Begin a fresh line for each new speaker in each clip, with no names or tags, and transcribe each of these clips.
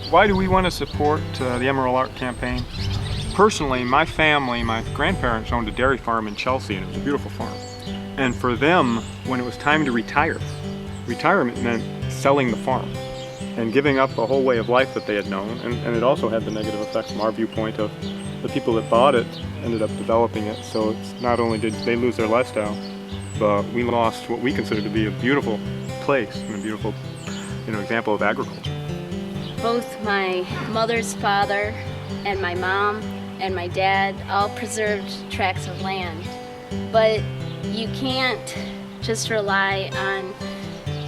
Why do we want to support the Emerald Art Campaign? Personally, my family, my grandparents owned a dairy farm in Chelsea, and it was a beautiful farm. And for them, when it was time to retire, retirement meant selling the farm and giving up a whole way of life that they had known. And it also had the negative effect from our viewpoint of the people that bought it ended up developing it. So it's not only did they lose their lifestyle, but we lost what we consider to be a beautiful place and a beautiful, example of agriculture.
Both my mother's father and my mom and my dad all preserved tracts of land. But you can't just rely on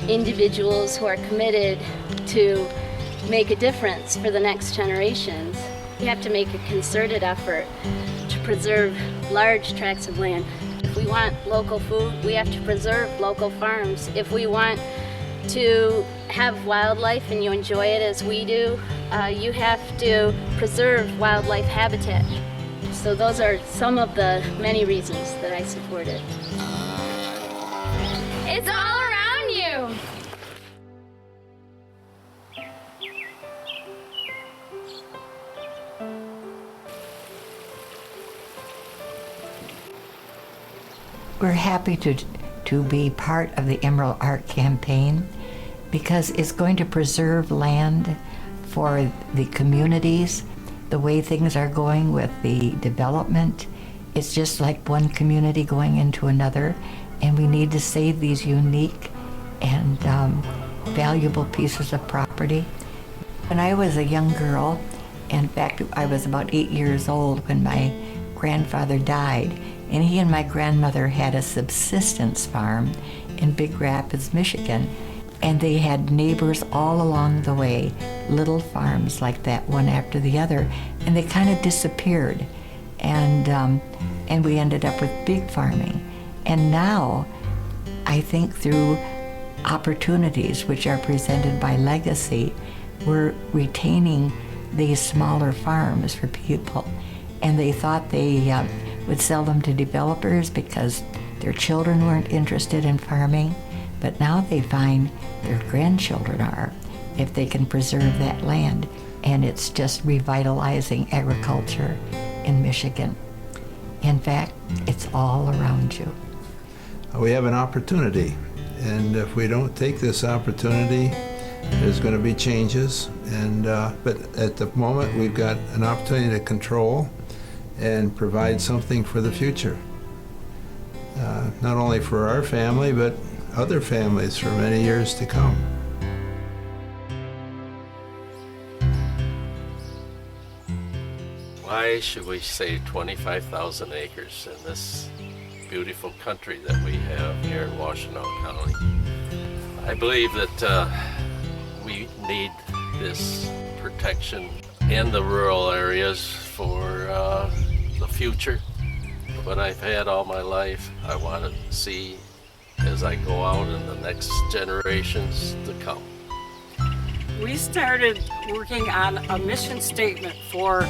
individuals who are committed to make a difference for the next generations. You have to make a concerted effort to preserve large tracts of land. If we want local food, we have to preserve local farms. If we want to have wildlife and you enjoy it as we do, you have to preserve wildlife habitat. So those are some of the many reasons that I support it. It's all around you.
We're happy to be part of the Emerald Art Campaign because it's going to preserve land for the communities. The way things are going with the development, it's just like one community going into another, and we need to save these unique and valuable pieces of property. When I was a young girl, in fact, I was about 8 years old when my grandfather died, and he and my grandmother had a subsistence farm in Big Rapids, Michigan. And they had neighbors all along the way, little farms like that, one after the other, and they kind of disappeared. And we ended up with big farming. And now, I think through opportunities which are presented by Legacy, we're retaining these smaller farms for people. And they thought they would sell them to developers because their children weren't interested in farming. But now they find their grandchildren are, if they can preserve that land. And it's just revitalizing agriculture in Michigan. In fact, it's all around you.
We have an opportunity, and if we don't take this opportunity, there's going to be changes. But at the moment, we've got an opportunity to control and provide something for the future. Not only for our family, but other families for many years to come.
Why should we save 25,000 acres in this beautiful country that we have here in Washtenaw County? I believe that we need this protection in the rural areas for the future. What I've had all my life, I want to see as I go out in the next generations to come.
We started working on a mission statement for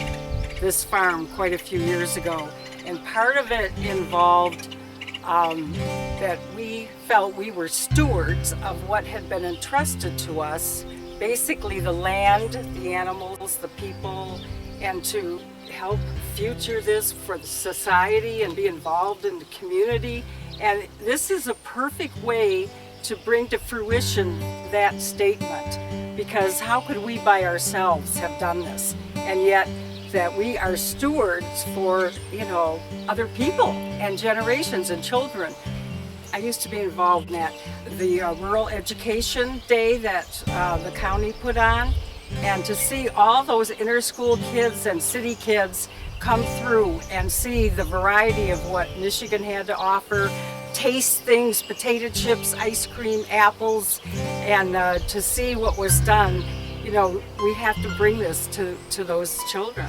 this farm quite a few years ago, and part of it involved that we felt we were stewards of what had been entrusted to us, basically the land, the animals, the people, and to help future this for the society and be involved in the community. And this is a perfect way to bring to fruition that statement, because how could we by ourselves have done this? And yet that we are stewards for, other people and generations and children. I used to be involved in that, the Rural Education Day that the county put on, and to see all those inter-school kids and city kids come through and see the variety of what Michigan had to offer, taste things, potato chips, ice cream, apples, and to see what was done, you know, we have to bring this to those children.